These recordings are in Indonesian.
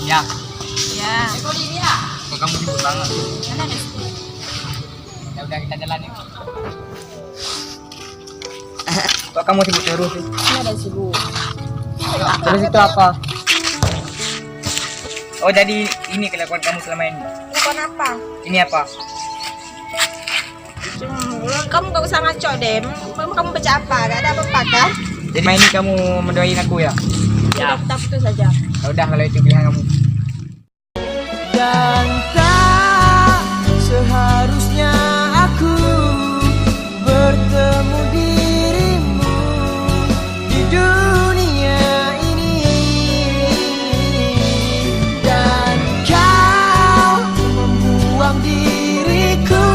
Ya. Ya. Kok kamu sibuk banget? Mana ada sih? Ya udah kita jalan yuk. Kok kamu sibuk terus sih? Mana ada sibuk. Terus itu apa? Oh jadi ini kelakuan kamu selama ini. Bukan apa? Ini apa? Kamu gak usah ngaco deh. Kamu baca apa? Gak ada apa-apa kan? Jadi main ini kamu mendoain aku ya? Ya. Kita putus saja. Ya udah kalau itu pilihan kamu. Dan tak seharusnya aku bertemu dirimu di dunia ini. Dan kau membuang diriku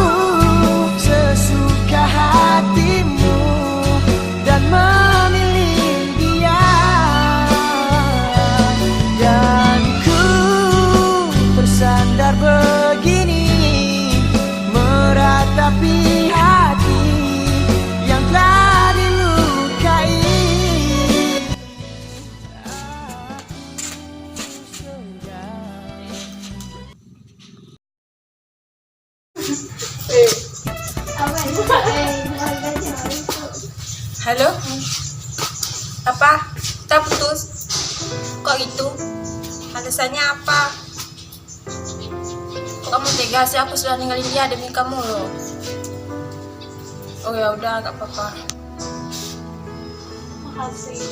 sesuka hatimu dan memilih dia. Dan ku bersandar begini meratapi hati yang telah dilukai. Halo? Apa? Kita putus? Kok gitu? Alasannya apa? Kok kamu tega sih? Aku sudah ninggalin dia demi kamu loh. Oh ya udah, gak apa-apa. Makasih.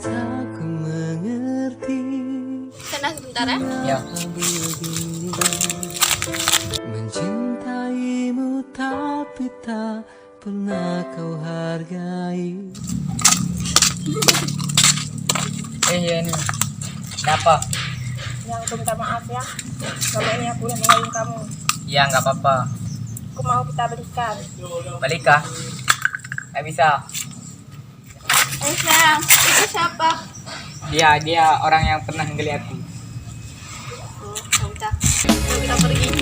Tak ku mengerti Sana sebentar ya. Ya. mencintaimu tapi tak pernah kau hargai. Iya ini. Siapa? Yang aku minta maaf ya. Selama ini aku udah ninggalin kamu. Iya nggak apa-apa. Aku mau kita balikan. Balik kah? Nggak bisa. Sayang, itu siapa? Dia orang yang pernah nggeli aku. Oh, udah. Kita pergi.